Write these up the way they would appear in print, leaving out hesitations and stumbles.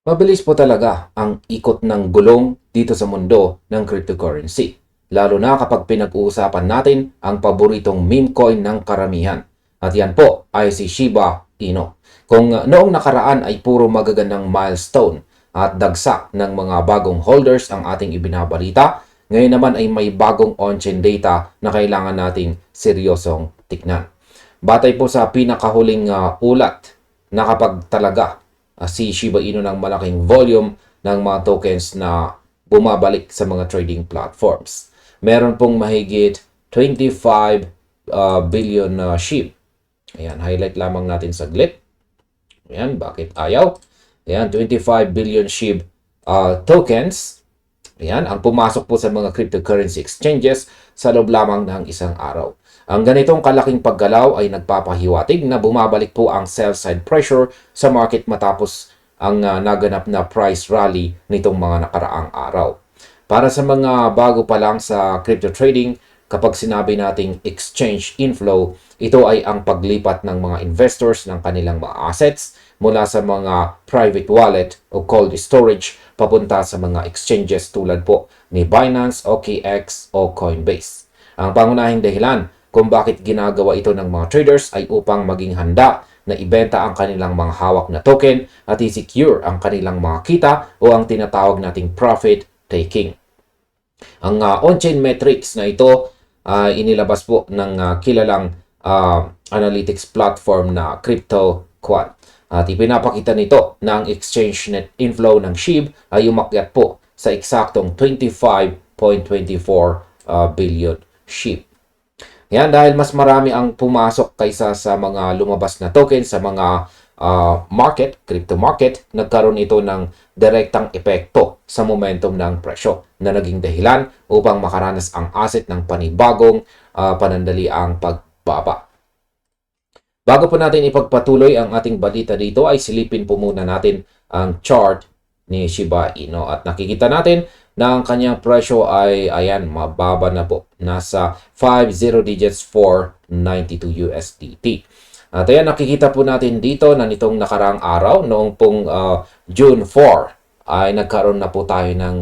Mabilis po talaga ang ikot ng gulong dito sa mundo ng cryptocurrency, lalo na kapag pinag-uusapan natin ang paboritong meme coin ng karamihan. At yan po ay si Shiba Inu. Kung noong nakaraan ay puro magagandang milestone at dagsak ng mga bagong holders ang ating ibinabalita, ngayon naman ay may bagong on-chain data na kailangan nating seryosong tiknan. Batay po sa pinakahuling ulat na kapag talaga si Shiba Inu ng malaking volume ng mga tokens na bumabalik sa mga trading platforms. Meron pong mahigit 25 billion SHIB. Ayan, highlight lamang natin saglit. Ayan, bakit ayaw? Ayan, 25 billion SHIB tokens. Ayan, ang pumasok po sa mga cryptocurrency exchanges sa loob lamang ng isang araw. Ang ganitong kalaking paggalaw ay nagpapahiwatig na bumabalik po ang sell-side pressure sa market matapos ang naganap na price rally nitong mga nakaraang araw. Para sa mga bago pa lang sa crypto trading, kapag sinabi nating exchange inflow, ito ay ang paglipat ng mga investors ng kanilang mga assets mula sa mga private wallet o cold storage papunta sa mga exchanges tulad po ni Binance, OKX o Coinbase. Ang pangunahing dahilan kung bakit ginagawa ito ng mga traders ay upang maging handa na ibenta ang kanilang mga hawak na token at i-secure ang kanilang mga kita o ang tinatawag nating profit taking. Ang on-chain metrics na ito inilabas po ng kilalang analytics platform na CryptoQuant. At ipinapakita nito na ang exchange net inflow ng SHIB ay umakyat po sa eksaktong 25.24 billion SHIB. Yan, dahil mas marami ang pumasok kaysa sa mga lumabas na token sa mga market, crypto market, nagkaroon ito ng direktang epekto sa momentum ng presyo na naging dahilan upang makaranas ang asset ng panibagong panandaliang pagbaba. Bago po natin ipagpatuloy ang ating balita dito ay silipin po muna natin ang chart ni Shiba Inu at nakikita natin na ang kanyang presyo ay ayan, mababa na po. Nasa 50 digits for 92 USDT. At ayan, nakikita po natin dito na nitong nakarang araw, noong pong June 4, ay nagkaroon na po tayo ng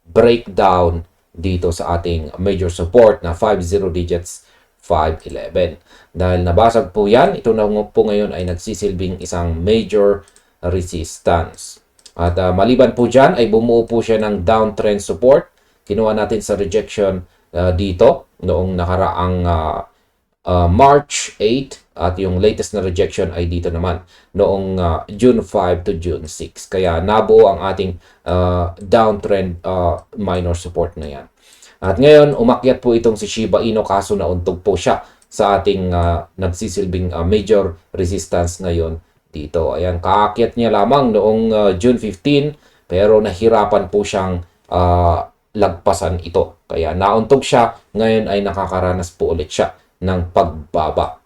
breakdown dito sa ating major support na 50 digits 511. Dahil nabasag po yan, ito na po ngayon ay nagsisilbing isang major resistance. At maliban po dyan ay bumuo po siya ng downtrend support. Kinuha natin sa rejection dito noong nakaraang March 8 at yung latest na rejection ay dito naman noong June 5 to June 6. Kaya nabuo ang ating downtrend minor support na yan. At ngayon umakyat po itong si Shiba Inu kaso nauntog po siya sa ating nagsisilbing major resistance ngayon dito. Ayan, kaakyat niya lamang noong June 15 pero nahirapan po siyang lagpasan ito. Kaya nauntog siya, ngayon ay nakakaranas po ulit siya ng pagbaba.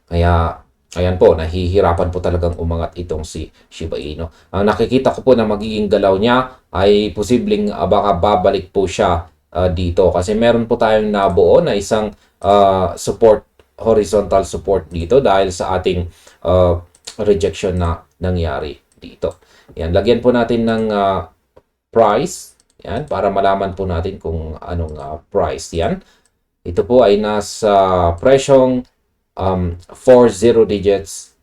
Kaya ayan po, nahihirapan po talagang umangat itong si Shiba Inu. Ang nakikita ko po na magiging galaw niya ay posibleng baka babalik po siya dito kasi meron po tayong nabuo na isang support, horizontal support dito dahil sa ating rejection na nangyari dito. Yan, lagyan po natin ng price. Yan, para malaman po natin kung anong price yan. Ito po ay nasa presyong 40 digits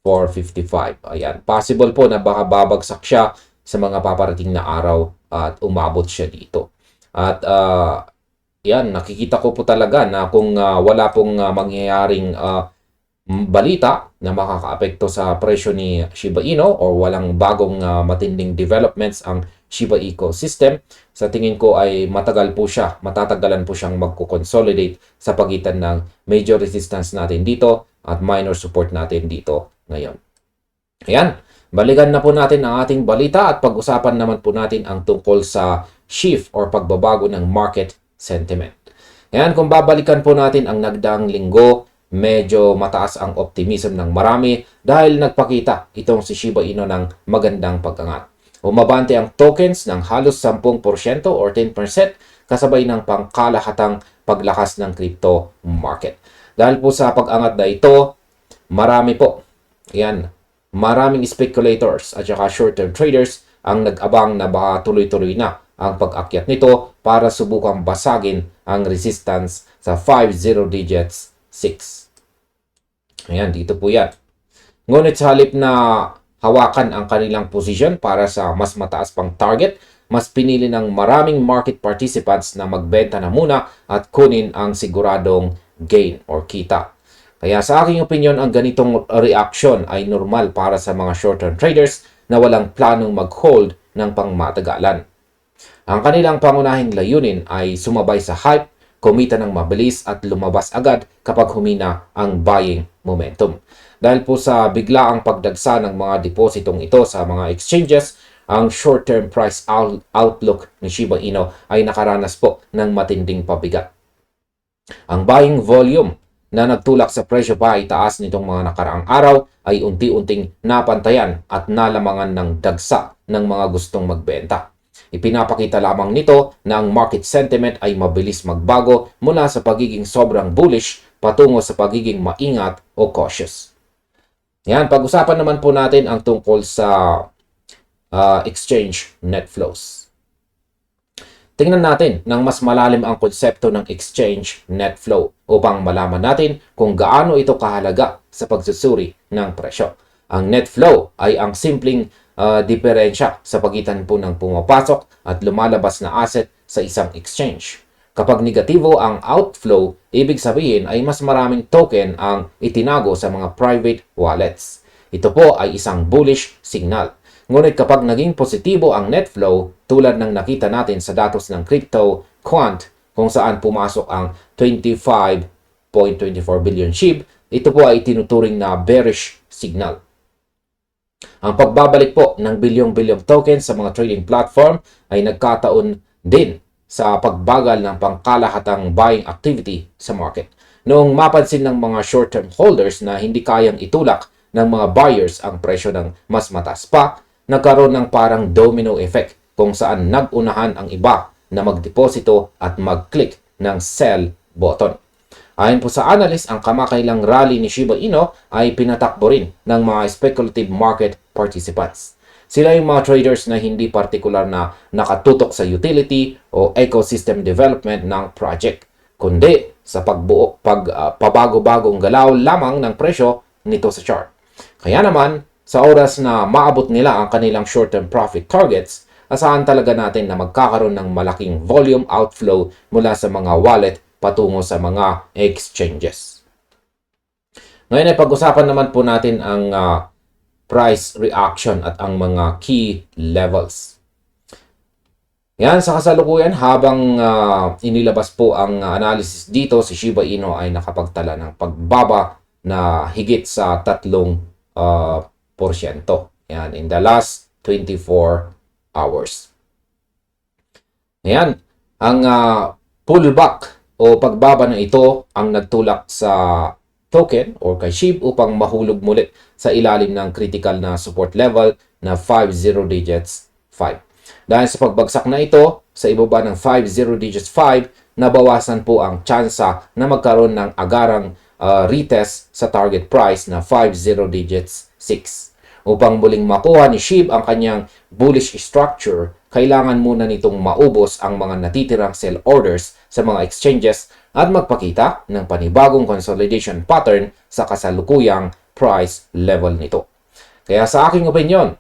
455. Ayan, possible po na baka babagsak siya sa mga paparating na araw at umabot siya dito. At yan, nakikita ko po talaga na kung wala pong mangyayaring balita na makakaapekto sa presyo ni Shiba Inu or walang bagong matinding developments ang Shiba ecosystem, sa tingin ko ay matatagalan po siyang magko-consolidate sa pagitan ng major resistance natin dito at minor support natin dito ngayon. Ayan, balikan na po natin ang ating balita at pag-usapan naman po natin ang tungkol sa shift or pagbabago ng market sentiment. Ayan, kung babalikan po natin ang nagdaang linggo, medyo mataas ang optimism ng marami dahil nagpakita itong si Shiba Inu ng magandang pag-angat. Umabante ang tokens ng halos 10% or 10% kasabay ng pangkalahatang paglakas ng crypto market. Dahil po sa pag-angat na ito, marami po. Yan, maraming speculators at saka short-term traders ang nag-abang na baka tuloy-tuloy na ang pag-akyat nito para subukang basagin ang resistance sa 50 digits 6. Ayan, dito po yan. Ngunit sa halip na hawakan ang kanilang position para sa mas mataas pang target, mas pinili ng maraming market participants na magbenta na muna at kunin ang siguradong gain or kita. Kaya sa aking opinion, ang ganitong reaction ay normal para sa mga short-term traders na walang planong mag-hold ng pangmatagalan. Ang kanilang pangunahing layunin ay sumabay sa hype, kumita ng mabilis at lumabas agad kapag humina ang buying momentum. Dahil po sa biglaang pagdagsa ng mga depositong ito sa mga exchanges, ang short-term price outlook ni Shiba Inu ay nakaranas po ng matinding pabigat. Ang buying volume na nagtulak sa presyo pa ay taas nitong mga nakaraang araw ay unti-unting napantayan at nalamangan ng dagsa ng mga gustong magbenta. Ipinapakita lamang nito na ang market sentiment ay mabilis magbago mula sa pagiging sobrang bullish patungo sa pagiging maingat o cautious. Yan, pag-usapan naman po natin ang tungkol sa exchange net flows. Tingnan natin ng mas malalim ang konsepto ng exchange net flow upang malaman natin kung gaano ito kahalaga sa pagsusuri ng presyo. Ang net flow ay ang simpleng diferensya sa pagitan po ng pumapasok at lumalabas na asset sa isang exchange. Kapag negatibo ang outflow, ibig sabihin ay mas maraming token ang itinago sa mga private wallets. Ito po ay isang bullish signal. Ngunit kapag naging positibo ang net flow, tulad ng nakita natin sa datos ng crypto quant kung saan pumasok ang 25.24 billion SHIB, ito po ay tinuturing na bearish signal. Ang pagbabalik po ng bilyong-bilyong tokens sa mga trading platform ay nagkataon din sa pagbagal ng pangkalahatang buying activity sa market. Noong mapansin ng mga short-term holders na hindi kayang itulak ng mga buyers ang presyo ng mas mataas pa, nagkaroon ng parang domino effect kung saan nag-unahan ang iba na magdeposito at mag-click ng sell button. Ayon po sa analyst, ang kamakailang rally ni Shiba Inu ay pinatakbo rin ng mga speculative market participants. Sila yung mga traders na hindi partikular na nakatutok sa utility o ecosystem development ng project, kundi sa pabago-bagong galaw lamang ng presyo nito sa chart. Kaya naman, sa oras na maabot nila ang kanilang short-term profit targets, asahan talaga natin na magkakaroon ng malaking volume outflow mula sa mga wallet patungo sa mga exchanges. Ngayon ay pag-usapan naman po natin ang price reaction at ang mga key levels. Yan, sa kasalukuyan, habang inilabas po ang analysis dito, si Shiba Inu ay nakapagtala ng pagbaba na higit sa 3%. Yan, in the last 24 hours. Yan, ang pullback o pagbaba na ito ang nagtulak sa token o kay SHIB upang mahulog muli sa ilalim ng critical na support level na 50 digits 5. Dahil sa pagbagsak na ito, sa ibaba ng 50 digits 5, nabawasan po ang tsansa na magkaroon ng agarang retest sa target price na 50 digits 6. Upang muling makuha ni SHIB ang kanyang bullish structure, kailangan muna nitong maubos ang mga natitirang sell orders sa mga exchanges at magpakita ng panibagong consolidation pattern sa kasalukuyang price level nito. Kaya sa aking opinion,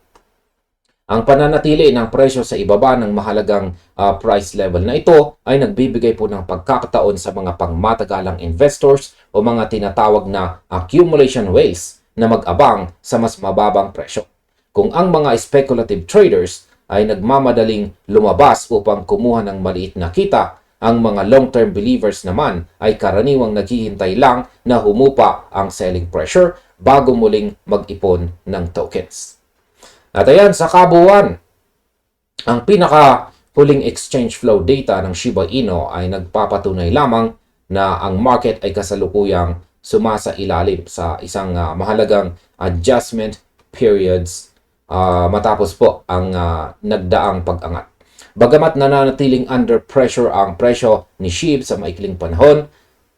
ang pananatili ng presyo sa ibaba ng mahalagang price level na ito ay nagbibigay po ng pagkakataon sa mga pangmatagalang investors o mga tinatawag na accumulation whales na mag-abang sa mas mababang presyo. Kung ang mga speculative traders ay nagmamadaling lumabas upang kumuha ng maliit na kita, ang mga long-term believers naman ay karaniwang naghihintay lang na humupa ang selling pressure bago muling mag-ipon ng tokens. At ayan, sa kabuuan, ang pinaka-huling exchange flow data ng Shiba Inu ay nagpapatunay lamang na ang market ay kasalukuyang sumasa ilalim sa isang mahalagang adjustment periods matapos po ang nagdaang pag-angat. Bagamat nananatiling under pressure ang presyo ni SHIB sa maikling panahon,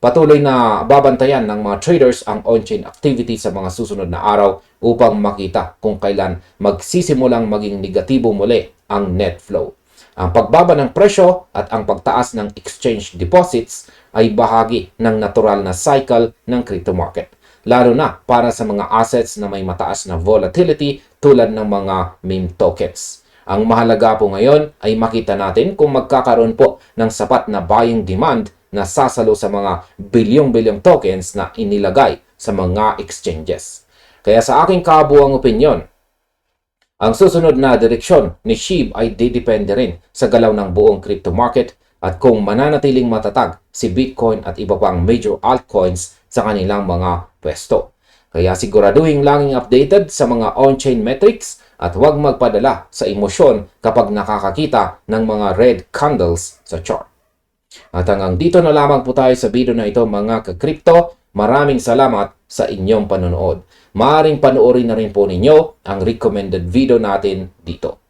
Patuloy na babantayan ng mga traders ang on-chain activity sa mga susunod na araw upang makita kung kailan magsisimulang maging negatibo muli ang net flow. Ang pagbaba ng presyo at ang pagtaas ng exchange deposits ay bahagi ng natural na cycle ng crypto market, lalo na para sa mga assets na may mataas na volatility tulad ng mga meme tokens. Ang mahalaga po ngayon ay makita natin kung magkakaroon po ng sapat na buying demand na sasalo sa mga bilyong-bilyong tokens na inilagay sa mga exchanges. Kaya sa aking kabuuang opinyon, ang susunod na direksyon ni SHIB ay didepende rin sa galaw ng buong crypto market at kung mananatiling matatag si Bitcoin at iba pang major altcoins sa kanilang mga pwesto. Kaya siguraduhin laging updated sa mga on-chain metrics at huwag magpadala sa emosyon kapag nakakakita ng mga red candles sa chart. At hanggang dito na lamang po tayo sa video na ito mga ka-crypto. Maraming salamat sa inyong panonood. Maaaring panoorin na rin po ninyo ang recommended video natin dito.